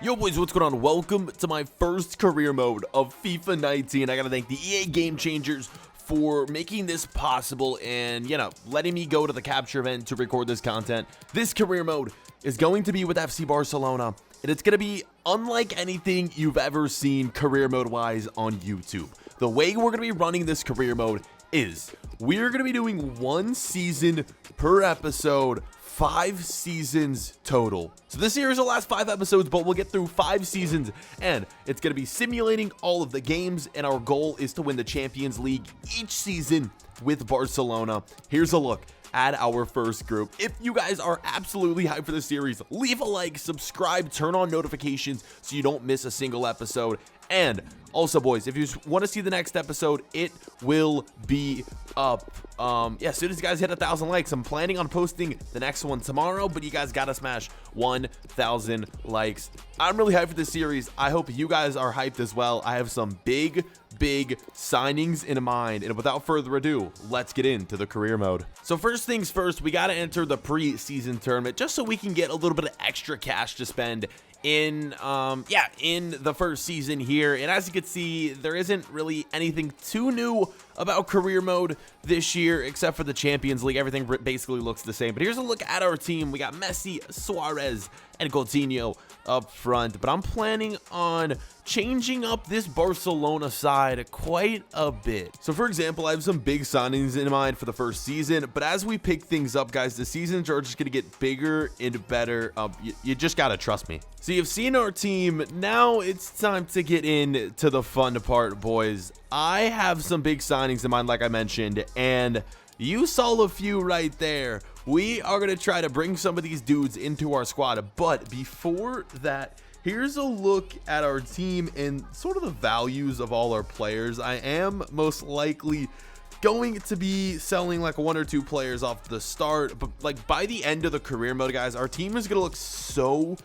Yo boys, what's going on? Welcome to my first career mode of FIFA 19. I gotta thank the EA Game Changers for making this possible and, letting me go to the capture event to record this content. This career mode is going to be with FC Barcelona, and it's gonna be unlike anything you've ever seen career mode wise on YouTube. The way we're gonna be running this career mode is we're gonna be doing one season per episode, 5 seasons total. So this series will last 5 episodes, but we'll get through 5 seasons, and it's going to be simulating all of the games, and our goal is to win the Champions League each season with Barcelona. Here's a look at our first group. If you guys are absolutely hyped for this series, leave a like, subscribe, turn on notifications so you don't miss a single episode. And also, boys, if you want to see the next episode, it will be up. As soon as you guys hit 1,000 likes, I'm planning on posting the next one tomorrow, but you guys gotta smash 1,000 likes. I'm really hyped for this series. I hope you guys are hyped as well. I have some big signings in mind, and without further ado, let's get into the career mode. So first things first, we gotta enter the preseason tournament just so we can get a little bit of extra cash to spend in the first season here. And as you can see, there isn't really anything too new about career mode this year except for the Champions League. Everything basically looks the same. But here's a look at our team. We got Messi, Suarez, and Coutinho up front, but I'm planning on changing up this Barcelona side quite a bit. So for example, I have some big signings in mind for the first season, but as we pick things up, guys, the seasons are just gonna get bigger and better. You just gotta trust me. So you've seen our team. Now it's time to get into the fun part, boys. I have some big signings in mind, like I mentioned, and you saw a few right there. We are going to try to bring some of these dudes into our squad, but before that, here's a look at our team and sort of the values of all our players. I am most likely going to be selling like 1 or 2 players off the start, but like by the end of the career mode, guys, our team is going to look so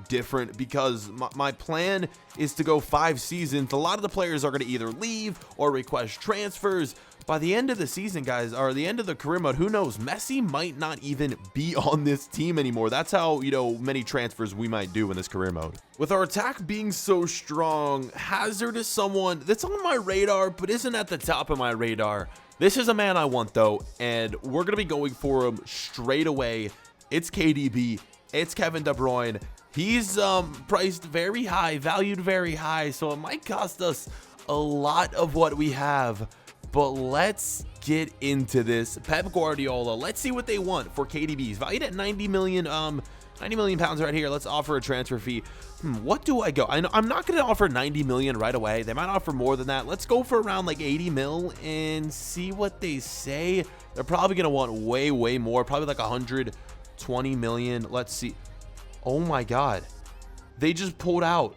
different because my plan is to go 5 seasons. A lot of the players are going to either leave or request transfers. By the end of the season, guys, or the end of the career mode, who knows? Messi might not even be on this team anymore. That's how, many transfers we might do in this career mode. With our attack being so strong, Hazard is someone that's on my radar, but isn't at the top of my radar. This is a man I want, though, and we're going to be going for him straight away. It's KDB. It's Kevin De Bruyne. He's priced very high, valued very high, so it might cost us a lot of what we have. But let's get into this. Pep Guardiola, let's see what they want for KDB. He's valued at 90 million pounds right here. Let's offer a transfer fee. What do I go? I'm not going to offer 90 million right away. They might offer more than that. Let's go for around like 80 mil and see what they say. They're probably going to want way more, probably like 120 million. Let's see. Oh my God. They just pulled out.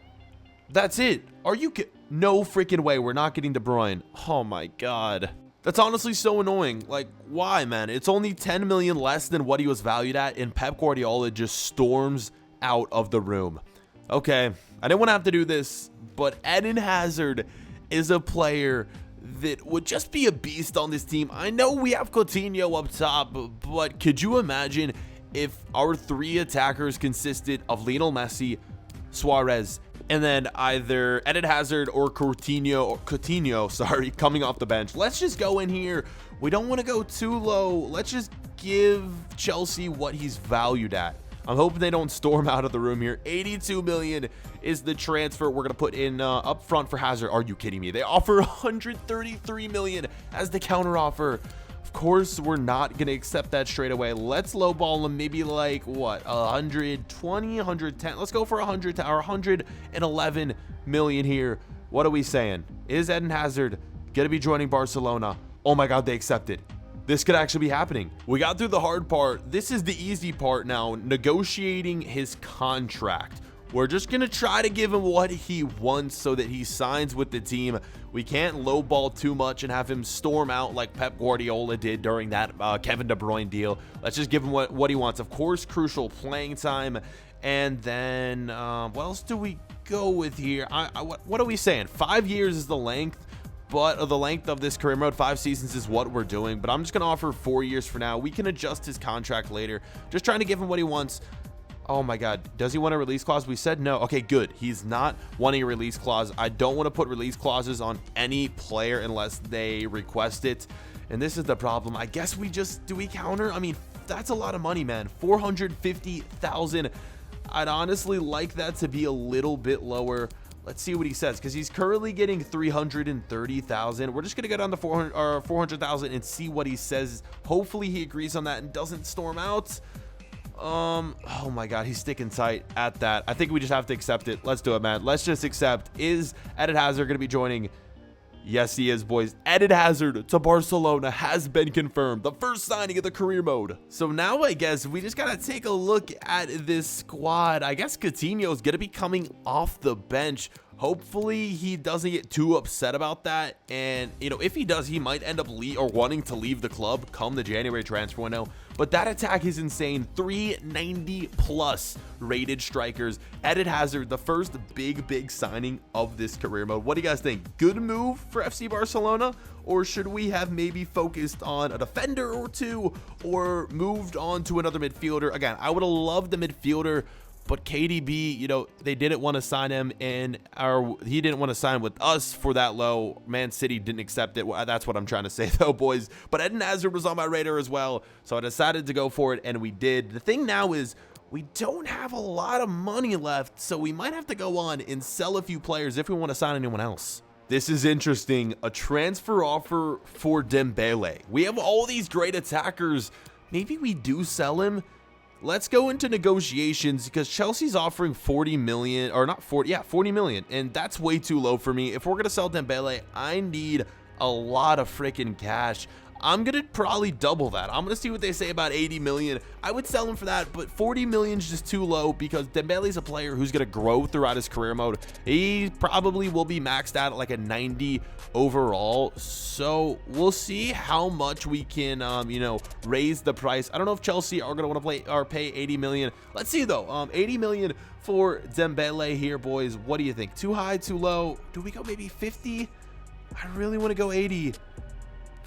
That's it. Are you kidding? No freaking way. We're not getting De Bruyne. Oh my God. That's honestly so annoying. Like, why, man? It's only 10 million less than what he was valued at, and Pep Guardiola just storms out of the room. Okay, I didn't want to have to do this, but Eden Hazard is a player that would just be a beast on this team. I know we have Coutinho up top, but could you imagine if our 3 attackers consisted of Lionel Messi, Suarez, and then either Eden Hazard or Coutinho, sorry, coming off the bench? Let's just go in here. We don't want to go too low. Let's just give Chelsea what he's valued at. I'm hoping they don't storm out of the room here. 82 million is the transfer we're going to put in up front for Hazard. Are you kidding me? They offer 133 million as the counter offer. Of course, we're not going to accept that straight away. Let's lowball them, maybe like, what, 120, 110. Let's go for 100 or 111 million here. What are we saying? Is Eden Hazard going to be joining Barcelona? Oh my God, they accepted. This could actually be happening. We got through the hard part. This is the easy part now, negotiating his contract. We're just going to try to give him what he wants so that he signs with the team. We can't lowball too much and have him storm out like Pep Guardiola did during that Kevin De Bruyne deal. Let's just give him what he wants. Of course, crucial playing time. And then what else do we go with here? What are we saying? 5 years is the length. But the length of this career mode, 5 seasons is what we're doing. But I'm just going to offer 4 years for now. We can adjust his contract later. Just trying to give him what he wants. Oh my God, does he want a release clause? We said no. Okay, good. He's not wanting a release clause. I don't want to put release clauses on any player unless they request it. And this is the problem. I guess do we counter? I mean, that's a lot of money, man. 450,000. I'd honestly like that to be a little bit lower. Let's see what he says, because he's currently getting 330,000. We're just gonna go down to 400,000 and see what he says. Hopefully he agrees on that and doesn't storm out. Oh my God, he's sticking tight at that. I think we just have to accept it. Let's do it, man. Let's just accept. Is Eden Hazard gonna be joining? Yes, he is, boys. Eden Hazard to Barcelona has been confirmed. The first signing of the career mode. So now I guess we just gotta take a look at this squad. I guess Coutinho is gonna be coming off the bench. Hopefully he doesn't get too upset about that. And, you know, if he does, he might end up wanting to leave the club come the January transfer window. But that attack is insane. 390 plus rated strikers. Eden Hazard, the first big signing of this career mode. What do you guys think? Good move for FC Barcelona? Or should we have maybe focused on a defender or two, or moved on to another midfielder? Again, I would have loved the midfielder, but KDB, you know, they didn't want to sign him, and he didn't want to sign with us for that low. Man City didn't accept it. Well, that's what I'm trying to say, though, boys. But Eden Hazard was on my radar as well, so I decided to go for it, and we did. The thing now is we don't have a lot of money left, so we might have to go on and sell a few players if we want to sign anyone else. This is interesting. A transfer offer for Dembele. We have all these great attackers. Maybe we do sell him. Let's go into negotiations, because Chelsea's offering 40 million, or not 40, yeah, 40 million, and that's way too low for me. If we're going to sell Dembele, I need a lot of freaking cash. I'm going to probably double that. I'm going to see what they say about 80 million. I would sell him for that, but 40 million is just too low, because Dembele's a player who's going to grow throughout his career mode. He probably will be maxed out at like a 90 overall. So we'll see how much we can, you know, raise the price. I don't know if Chelsea are going to want to play or pay 80 million. Let's see though. 80 million for Dembele here, boys. What do you think? Too high, too low? Do we go maybe 50? I really want to go 80.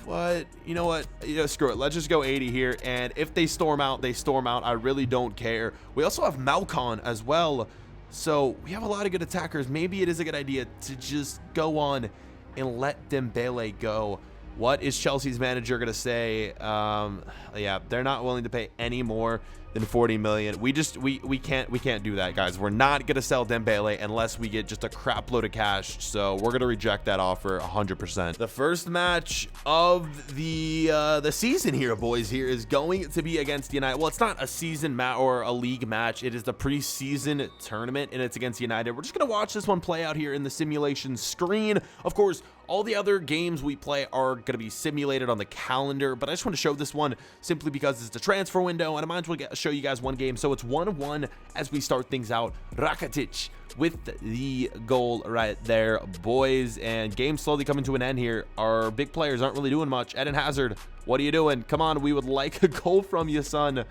But you know what? You know, screw it. Let's just go 80 here. And if they storm out, they storm out. I really don't care. We also have Malcon as well. So we have a lot of good attackers. Maybe it is a good idea to just go on and let Dembele go. What is Chelsea's manager going to say? Yeah, they're not willing to pay any more than 40 million. We can't do that, guys. We're not going to sell Dembele unless we get just a crap load of cash. So we're going to reject that offer 100%. The first match of the season here, boys, here is going to be against United. Well, it's not a season match or a league match. It is the preseason tournament, and it's against United. We're just going to watch this one play out here in the simulation screen. Of course, all the other games we play are going to be simulated on the calendar, but I just want to show this one simply because it's the transfer window, and I might as well show you guys one game. So it's 1-1 as we start things out. Rakitic with the goal right there, boys, and game slowly coming to an end here. Our big players aren't really doing much. Eden Hazard, what are you doing? Come on, we would like a goal from you, son.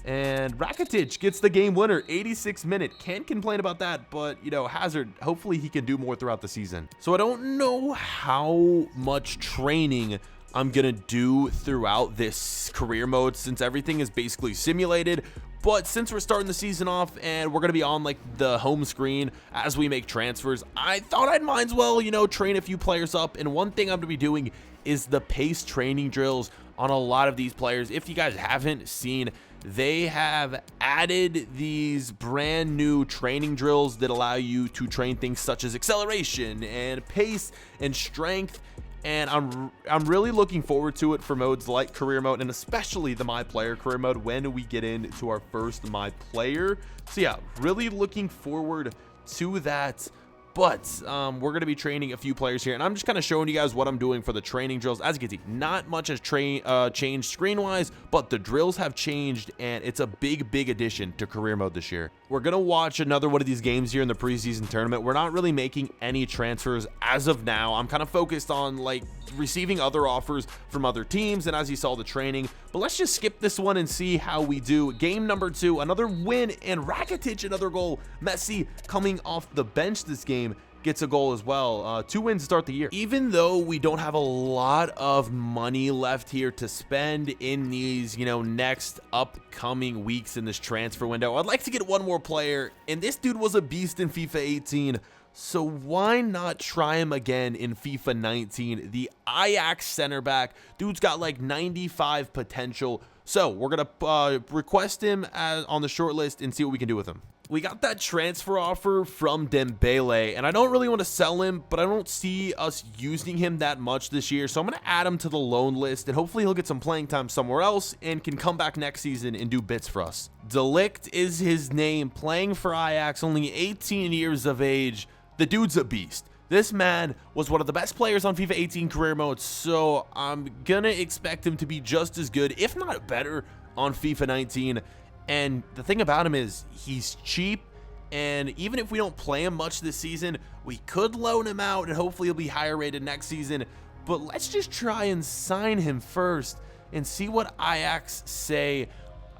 And Rakitic gets the game winner, 86th minute. Can't complain about that, but, you know, Hazard, hopefully he can do more throughout the season. So I don't know how much training I'm going to do throughout this career mode, since everything is basically simulated. But since we're starting the season off and we're going to be on like the home screen as we make transfers, I thought I'd might as well, you know, train a few players up. And one thing I'm going to be doing is the pace training drills on a lot of these players. If you guys haven't seen, they have added these brand new training drills that allow you to train things such as acceleration and pace and strength. And I'm really looking forward to it for modes like career mode, and especially the my player career mode when we get into our first my player. So yeah, really looking forward to that. But we're going to be training a few players here, and I'm just kind of showing you guys what I'm doing for the training drills. As you can see, not much has changed screen-wise, but the drills have changed, and it's a big addition to career mode this year. We're going to watch another one of these games here in the preseason tournament. We're not really making any transfers as of now. I'm kind of focused on, like, receiving other offers from other teams, and as you saw, the training. But let's just skip this one and see how we do. Game number 2, another win, and Rakitic, another goal. Messi coming off the bench this game, gets a goal as well. 2 wins to start the year. Even though we don't have a lot of money left here to spend in these, you know, next upcoming weeks in this transfer window, I'd like to get one more player, and this dude was a beast in FIFA 18. So why not try him again in FIFA 19? The Ajax center back. Dude's got like 95 potential. So we're going to request him on the short list and see what we can do with him. We got that transfer offer from Dembele, and I don't really want to sell him, but I don't see us using him that much this year. So I'm going to add him to the loan list, and hopefully he'll get some playing time somewhere else and can come back next season and do bits for us. De Ligt is his name, playing for Ajax, only 18 years of age. The dude's a beast. This man was one of the best players on FIFA 18 career mode, so I'm gonna expect him to be just as good, if not better, on FIFA 19. And the thing about him is he's cheap, and even if we don't play him much this season, we could loan him out and hopefully he'll be higher rated next season. But let's just try and sign him first and see what Ajax say.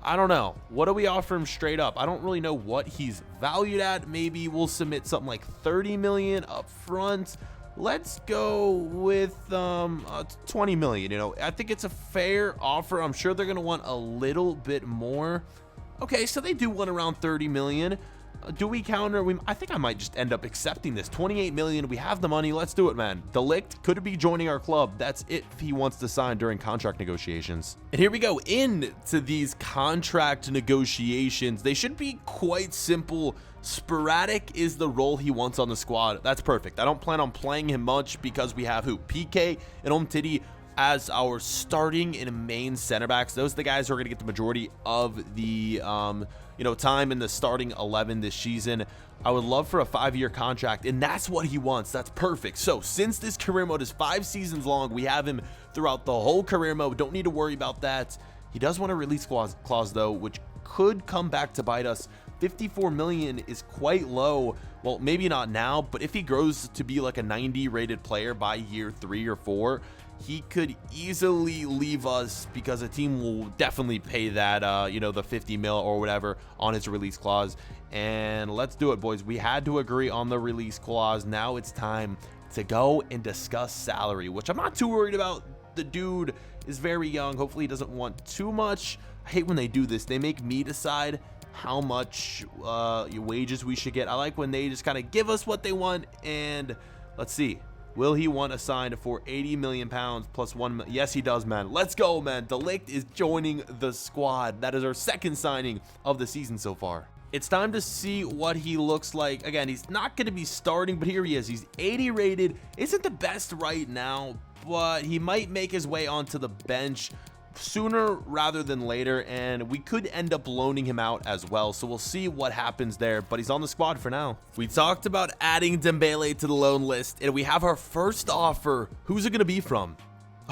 I don't know. What do we offer him straight up? I don't really know what he's valued at. Maybe we'll submit something like 30 million up front. Let's go with 20 million. You know, I think it's a fair offer. I'm sure they're going to want a little bit more. Okay, so they do want around 30 million. Do we counter? I think I might just end up accepting this. 28 million. We have the money. Let's do it, man. De Ligt could be joining our club. That's it if he wants to sign during contract negotiations. And here we go into these contract negotiations. They should be quite simple. Sporadic is the role he wants on the squad. That's perfect. I don't plan on playing him much because we have who? PK and Umtiti as our starting and main center backs. Those are the guys who are going to get the majority of the time in the starting 11 this season. I would love for a 5-year contract, and that's what he wants. That's perfect. So since this career mode is 5 seasons long, we have him throughout the whole career mode. Don't need to worry about that. He does want a release clause though, which could come back to bite us. 54 million is quite low. Well, maybe not now, but if he grows to be like a 90 rated player by year 3 or 4, he could easily leave us because a team will definitely pay that, the 50 mil or whatever on his release clause. And let's do it, boys. We had to agree on the release clause. Now it's time to go and discuss salary, which I'm not too worried about. The dude is very young. Hopefully he doesn't want too much. I hate when they do this. They make me decide how much wages we should get. I like when they just kind of give us what they want. And let's see. Will he want a sign for 80 million pounds plus 1 million? Yes, he does, man. Let's go, man. De Ligt is joining the squad. That is our second signing of the season so far. It's time to see what he looks like. Again, he's not going to be starting, but here he is. He's 80 rated. Isn't the best right now, but he might make his way onto the bench sooner rather than later, and we could end up loaning him out as well, so we'll see what happens there, but he's on the squad for now. We talked about adding Dembele to the loan list, and we have our first offer. Who's it going to be from?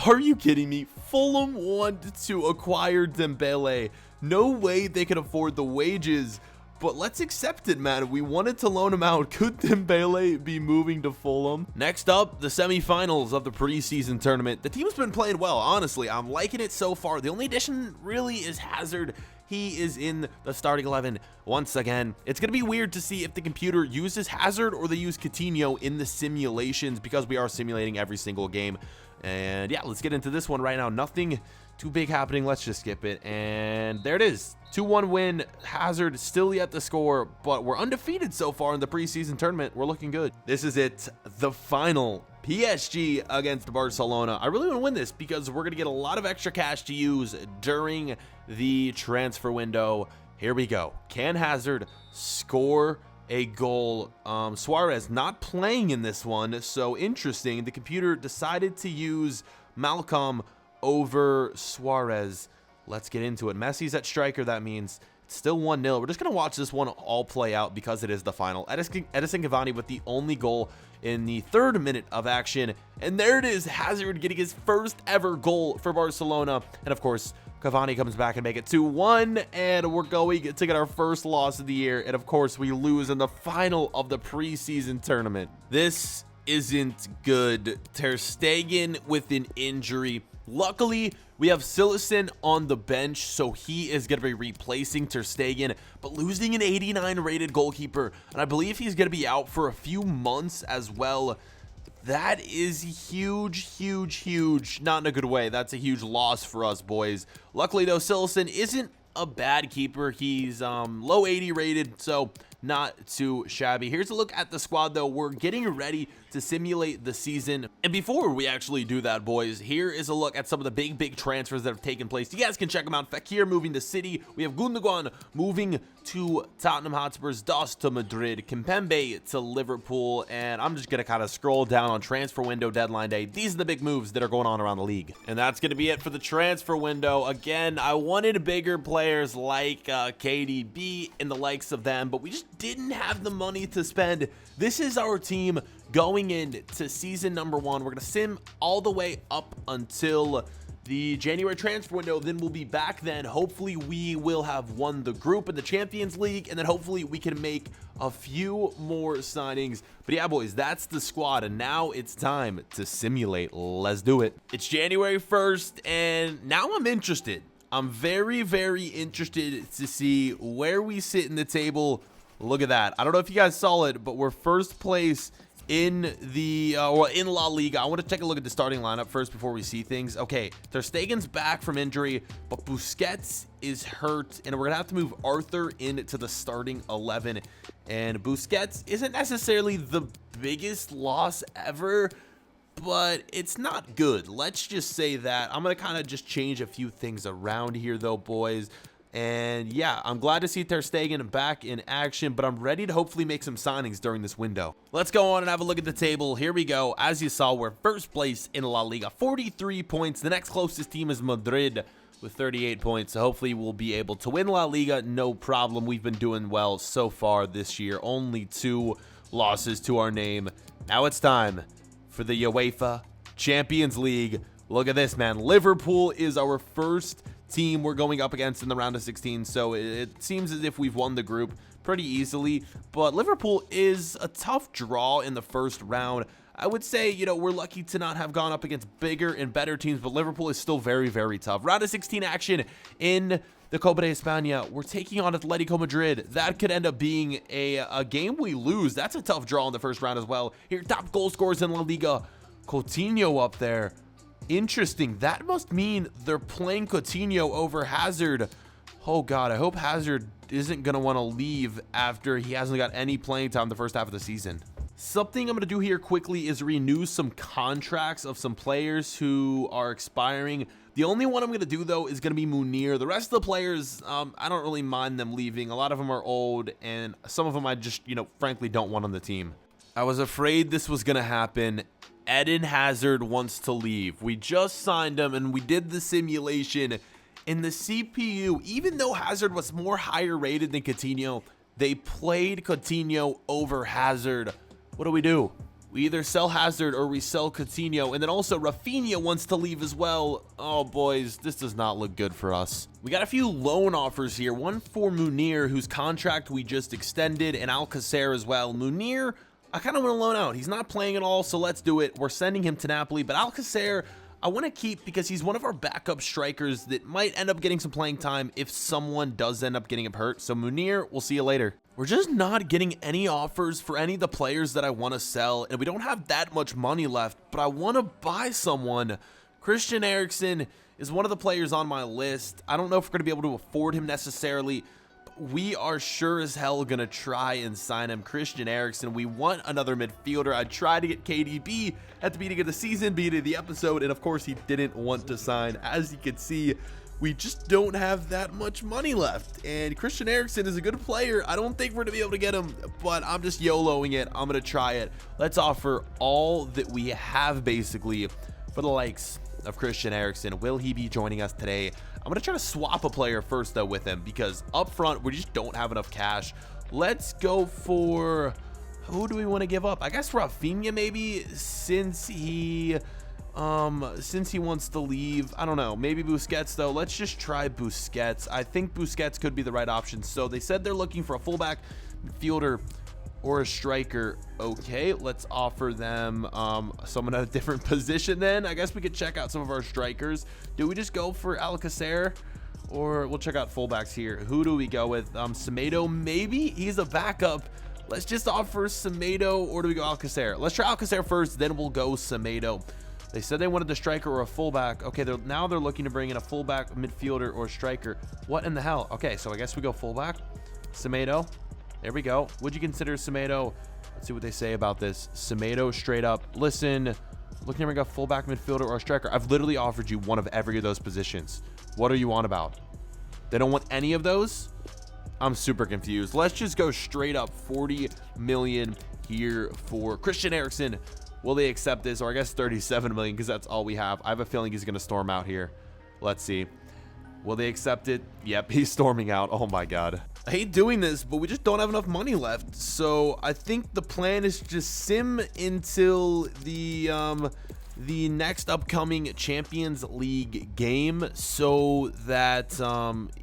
Are you kidding me? Fulham wanted to acquire Dembele. No way they could afford the wages, but let's accept it, man. We wanted to loan him out. Could Dembele be moving to Fulham? Next up, the semifinals of the preseason tournament. The team's been playing well, honestly. I'm liking it so far. The only addition really is Hazard. He is in the starting 11 once again. It's going to be weird to see if the computer uses Hazard or they use Coutinho in the simulations because we are simulating every single game. And yeah, let's get into this one right now. Nothing too big happening. Let's just skip it. And there it is. 2-1 win. Hazard still yet to score, but we're undefeated so far in the preseason tournament. We're looking good. This is it. The final. PSG against Barcelona. I really want to win this because we're going to get a lot of extra cash to use during the transfer window. Here we go. Can Hazard score a goal? Suarez not playing in this one, so interesting. The computer decided to use Malcolm over Suarez. Let's get into it. Messi's at striker. That means it's still 1-0. We're just going to watch this one all play out because it is the final. Edison Cavani with the only goal in the 3rd minute of action. And there it is. Hazard getting his first ever goal for Barcelona. And of course, Cavani comes back and make it 2-1. And we're going to get our first loss of the year. And of course, we lose in the final of the preseason tournament. This isn't good. Ter Stegen with an injury. Luckily, we have Silesen on the bench, so he is going to be replacing Ter Stegen, but losing an 89 rated goalkeeper, and I believe he's going to be out for a few months as well. That is huge, not in a good way. That's a huge loss for us, boys. Luckily, though, Silesen isn't a bad keeper. He's low 80 rated, so not too shabby. Here's a look at the squad, though. We're getting ready to simulate the season, and before we actually do that, boys, here is a look at some of the big transfers that have taken place. You guys can check them out. Fekir moving to City. We have Gundogan moving to Tottenham Hotspurs, Das to Madrid, Kimpembe to Liverpool, and I'm just gonna kind of scroll down on transfer window deadline day. These are the big moves that are going on around the league, and that's gonna be it for the transfer window. Again, I wanted bigger players like KDB and the likes of them, but we just didn't have the money to spend. This is our team going into season number 1. We're gonna sim all the way up until the January transfer window, then we'll be back then. Hopefully we will have won the group in the Champions League, and then hopefully we can make a few more signings. But yeah, boys, that's the squad, and now it's time to simulate. Let's do it. It's January 1st, and now I'm interested. I'm very interested to see where we sit in the table. Look at that. I don't know if you guys saw it, but we're first place in the in La Liga. I want to take a look at the starting lineup first before we see things. Okay, Ter Stegen's back from injury, but Busquets is hurt, and we're gonna have to move Arthur into the starting 11. And Busquets isn't necessarily the biggest loss ever, but it's not good. Let's just say that. I'm gonna kind of just change a few things around here, though, boys. And yeah, I'm glad to see Ter Stegen back in action, but I'm ready to hopefully make some signings during this window. Let's go on and have a look at the table. Here we go. As you saw, we're first place in La Liga, 43 points. The next closest team is Madrid with 38 points. So hopefully we'll be able to win La Liga, no problem. We've been doing well so far this year. Only 2 losses to our name. Now it's time for the Uefa Champions League. Look at this, man. Liverpool is our first team we're going up against in the round of 16, so it seems as if we've won the group pretty easily, but Liverpool is a tough draw in the first round. I would say, you know, we're lucky to not have gone up against bigger and better teams, but Liverpool is still very tough. Round of 16 action in the Copa de España. We're taking on Atletico Madrid. That could end up being a game we lose. That's a tough draw in the first round as well. Here, top goal scorers in La Liga. Coutinho up there. Interesting. That must mean they're playing Coutinho over Hazard. Oh god, I hope Hazard isn't going to want to leave after he hasn't got any playing time the first half of the season. Something I'm going to do here quickly is renew some contracts of some players who are expiring. The only one I'm going to do, though, is going to be Munir. The rest of the players, I don't really mind them leaving. A lot of them are old, and some of them I just, you know, frankly don't want on the team. I was afraid this was going to happen. Eden Hazard wants to leave. We just signed him, and we did the simulation. In the CPU, even though Hazard was more higher rated than Coutinho, they played Coutinho over Hazard. What do? We either sell Hazard or we sell Coutinho. And then also Rafinha wants to leave as well. Oh, boys, this does not look good for us. We got a few loan offers here. One for Munir, whose contract we just extended, and Alcacer as well. Munir, I kind of want to loan out. He's not playing at all, so let's do it. We're sending him to Napoli, but Alcacer, I want to keep because he's one of our backup strikers that might end up getting some playing time if someone does end up getting him hurt. So Munir, we'll see you later. We're just not getting any offers for any of the players that I want to sell, and we don't have that much money left, but I want to buy someone. Christian Eriksen is one of the players on my list. I don't know if we're going to be able to afford him necessarily. We are sure as hell gonna try and sign him. Christian Eriksen. We want another midfielder. I tried to get KDB at the beginning of the season, beginning of the episode, and of course he didn't want to sign. As you can see, we just don't have that much money left, and Christian Eriksen is a good player. I don't think we're gonna be able to get him, but I'm just YOLOing it. I'm gonna try it. Let's offer all that we have basically for the likes of Christian Eriksen. Will he be joining us today? I'm going to try to swap a player first, though, with him, because up front, we just don't have enough cash. Let's go for... who do we want to give up? I guess Rafinha, maybe, since he wants to leave. I don't know. Maybe Busquets, though. Let's just try Busquets. I think Busquets could be the right option. So they said they're looking for a fullback midfielder. or a striker? Okay, let's offer them someone at a different position then. I guess we could check out some of our strikers. Do we just go for Alcacer? Or we'll check out fullbacks here. Who do we go with? Semedo, maybe? He's a backup. Let's just offer Semedo, or do we go Alcacer? Let's try Alcacer first, then we'll go Semedo. They said they wanted a striker or a fullback. Okay, now they're looking to bring in a fullback, midfielder, or striker. What in the hell? Okay, so I guess we go fullback. Semedo. There we go. Would you consider Semedo? Let's see what they say about this. Semedo straight up. Listen, looking to bring a fullback, midfielder, or a striker. I've literally offered you one of every of those positions. What are you on about? They don't want any of those? I'm super confused. Let's just go straight up 40 million here for Christian Eriksen. Will they accept this? Or I guess 37 million, because that's all we have. I have a feeling he's going to storm out here. Let's see. Will they accept it? Yep, he's storming out. Oh my god. I hate doing this, but we just don't have enough money left. So I think the plan is just sim until the next upcoming Champions League game, so that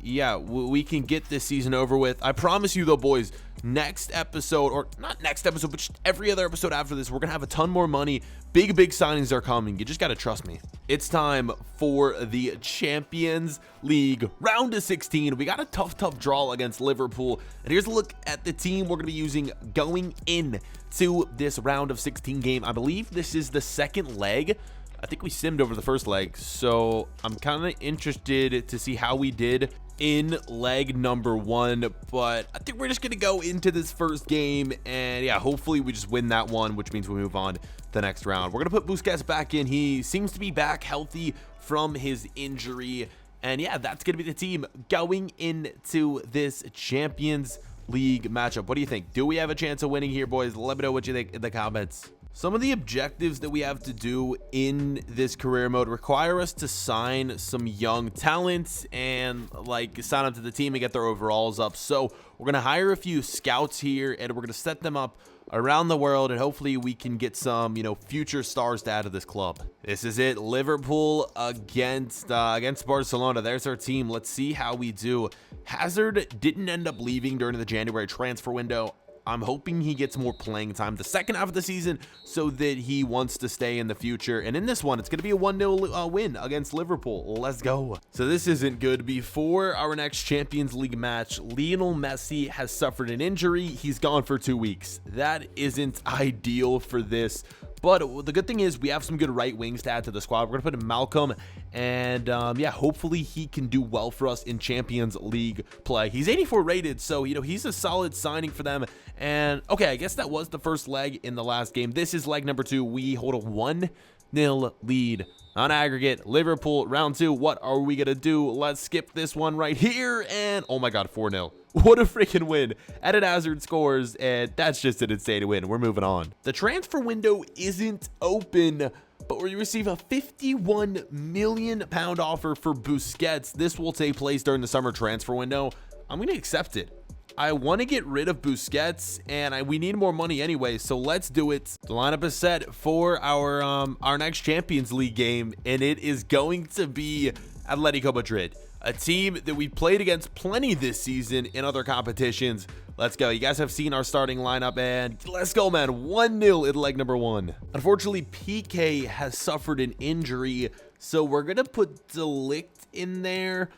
yeah, we can get this season over with. I promise you though, boys, next episode, or not next episode, but just every other episode after this, we're gonna have a ton more money. Big signings are coming. You just gotta trust me. It's time for the Champions League round of 16. We got a tough draw against Liverpool, and here's a look at the team we're gonna be using going in to this round of 16 game. I believe this is the second leg. I think we simmed over the first leg, so I'm kind of interested to see how we did in leg number 1, but I think we're just gonna go into this first game, and yeah, hopefully we just win that one, which means we move on to the next round. We're gonna put Busquets back in. He seems to be back healthy from his injury, and yeah, that's gonna be the team going into this Champions League matchup. What do you think? Do we have a chance of winning here, boys? Let me know what you think in the comments. Some of the objectives that we have to do in this career mode require us to sign some young talents and like sign up to the team and get their overalls up. So we're going to hire a few scouts here, and we're going to set them up around the world, and hopefully we can get some, you know, future stars to add to this club. This is it. Liverpool against Barcelona. There's our team. Let's see how we do. Hazard didn't end up leaving during the January transfer window. I'm hoping he gets more playing time the second half of the season so that he wants to stay in the future. And in this one, it's going to be a 1-0 win against Liverpool. Let's go. So this isn't good. Before our next Champions League match, Lionel Messi has suffered an injury. He's gone for 2 weeks. That isn't ideal for this. But the good thing is we have some good right wings to add to the squad. We're going to put in Malcolm, and yeah, hopefully he can do well for us in Champions League play. He's 84 rated, so, you know, he's a solid signing for them. And, okay, I guess that was the first leg in the last game. This is leg number 2. We hold a 1-0 lead on aggregate. Liverpool, round 2. What are we going to do? Let's skip this one right here, and, oh my god, 4-0. What a freaking win. Eden Hazard scores, and that's just an insane win. We're moving on. The transfer window isn't open, but we receive a £51 million offer for Busquets. This will take place during the summer transfer window. I'm going to accept it. I want to get rid of Busquets, and we need more money anyway, so let's do it. The lineup is set for our next Champions League game, and it is going to be Atletico Madrid, a team that we've played against plenty this season in other competitions. Let's go. You guys have seen our starting lineup, and let's go, man. 1-0 in leg number 1. Unfortunately, PK has suffered an injury, so we're going to put De Ligt in there,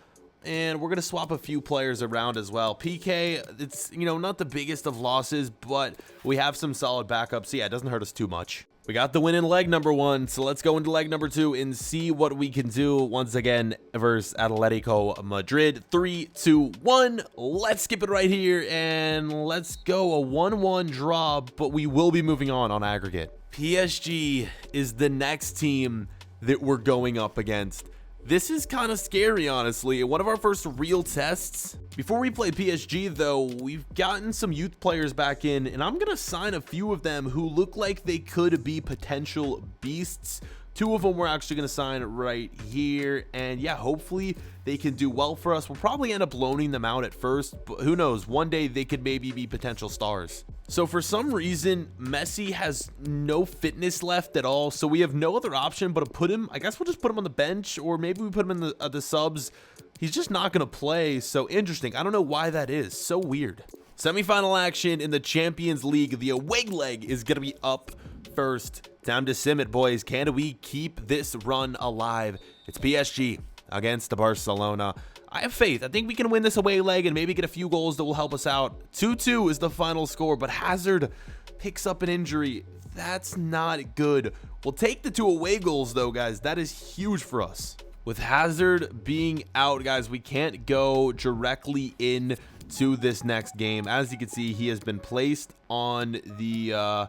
and we're going to swap a few players around as well. PK, it's, you know, not the biggest of losses, but we have some solid backups. So yeah, it doesn't hurt us too much. We got the win in leg number 1, so let's go into leg number 2 and see what we can do once again versus Atletico Madrid. 3, 2, 1. Let's skip it right here, and let's go a 1-1 draw, but we will be moving on aggregate. PSG is the next team that we're going up against. This is kind of scary, honestly. One of our first real tests. Before we play PSG, though, we've gotten some youth players back in, and I'm going to sign a few of them who look like they could be potential beasts. 2 of them we're actually going to sign right here, and yeah, hopefully they can do well for us. We'll probably end up loaning them out at first, but who knows? One day they could maybe be potential stars. So for some reason, Messi has no fitness left at all, so we have no other option but to put him, I guess we'll just put him on the bench, or maybe we put him in the subs. He's just not going to play, so interesting. I don't know why that is. So weird. Semi-final action in the Champions League. The away leg is going to be up first. Time to sim it, boys. Can we keep this run alive? It's PSG against Barcelona. I have faith. I think we can win this away leg and maybe get a few goals that will help us out. 2-2 is the final score, but Hazard picks up an injury. That's not good. We'll take the 2 away goals, though, guys. That is huge for us. With Hazard being out, guys, we can't go directly in to this next game. As you can see, he has been placed on the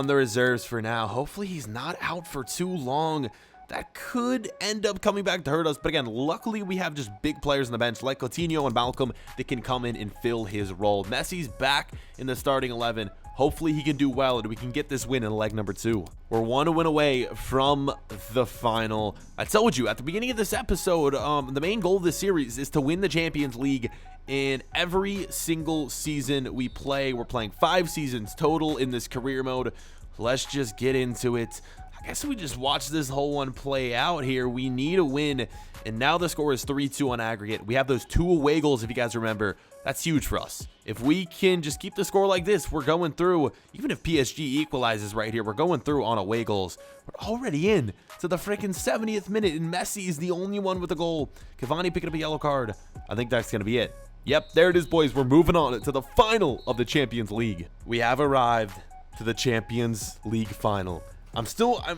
reserves for now. Hopefully he's not out for too long. That could end up coming back to hurt us, but again, luckily we have just big players on the bench like Coutinho and Malcolm that can come in and fill his role. Messi's back in the starting 11. Hopefully he can do well and we can get this win in leg number 2. We're 1 win away from the final. I told you at the beginning of this episode, the main goal of this series is to win the Champions League in every single season we play. We're playing 5 seasons total in this career mode. Let's just get into it. I guess we just watch this whole one play out here. We need a win, and now the score is 3-2 on aggregate. We have those 2 away goals, if you guys remember. That's huge for us. If we can just keep the score like this, we're going through. Even if PSG equalizes right here, we're going through on away goals. We're already in to the freaking 70th minute, and Messi is the only one with a goal. Cavani picking up a yellow card. I think that's going to be it. Yep, there it is, boys. We're moving on to the final of the Champions League. We have arrived to the Champions League final. I'm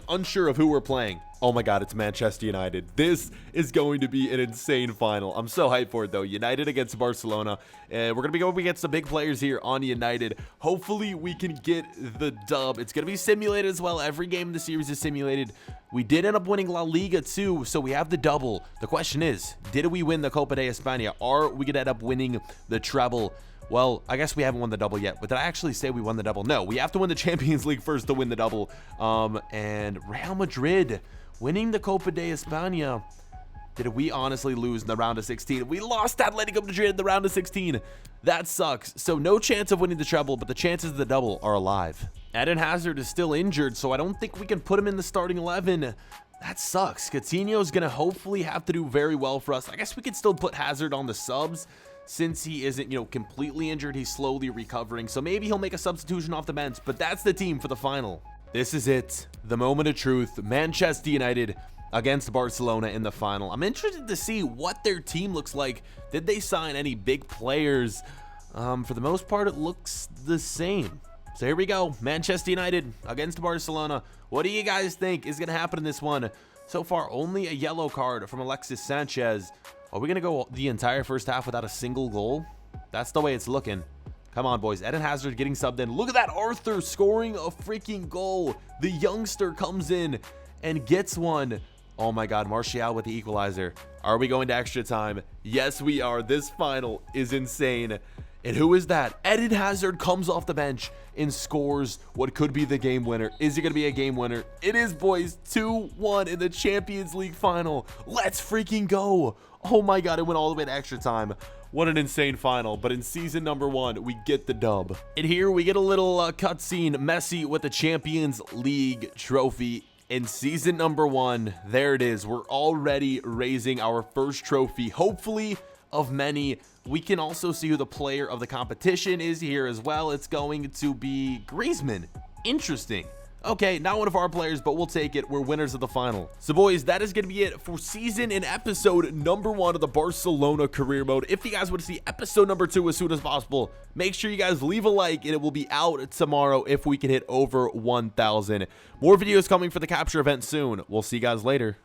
unsure of who we're playing. Oh my god, it's Manchester United. This is going to be an insane final. I'm so hyped for it, though. United against Barcelona. We're going to be going against some big players here on United. Hopefully, we can get the dub. It's going to be simulated as well. Every game in the series is simulated. We did end up winning La Liga, too, so we have the double. The question is, did we win the Copa de España? Are we going to end up winning the treble? Well, I guess we haven't won the double yet, but did I actually say we won the double? No, we have to win the Champions League first to win the double. And Real Madrid winning the Copa de España. Did we honestly lose in the round of 16? We lost Atletico Madrid in the round of 16. That sucks. So no chance of winning the treble, but the chances of the double are alive. Eden Hazard is still injured, so I don't think we can put him in the starting 11. That sucks. Coutinho's going to hopefully have to do very well for us. I guess we could still put Hazard on the subs. Since he isn't, completely injured, he's slowly recovering. So maybe he'll make a substitution off the bench, but that's the team for the final. This is it. The moment of truth. Manchester United against Barcelona in the final. I'm interested to see what their team looks like. Did they sign any big players? For the most part, it looks the same. So here we go. Manchester United against Barcelona. What do you guys think is going to happen in this one? So far, only a yellow card from Alexis Sanchez. Are we going to go the entire first half without a single goal? That's the way it's looking. Come on, boys. Eden Hazard getting subbed in. Look at that. Arthur scoring a freaking goal. The youngster comes in and gets one. Oh, my God. Martial with the equalizer. Are we going to extra time? Yes, we are. This final is insane. And who is that? Eden Hazard comes off the bench and scores what could be the game winner. Is it going to be a game winner? It is, boys. 2-1 in the Champions League final. Let's freaking go. Oh my god, it went all the way to extra time. What an insane final. But in season number 1, we get the dub. And here we get a little cutscene. Messi with the Champions League trophy. In season number 1, there it is. We're already raising our first trophy, hopefully of many. We can also see who the player of the competition is here as well. It's going to be Griezmann. Interesting. Okay, not one of our players, but we'll take it. We're winners of the final. So, boys, that is going to be it for season and episode number 1 of the Barcelona career mode. If you guys want to see episode number 2 as soon as possible, make sure you guys leave a like, and it will be out tomorrow if we can hit over 1,000. More videos coming for the capture event soon. We'll see you guys later.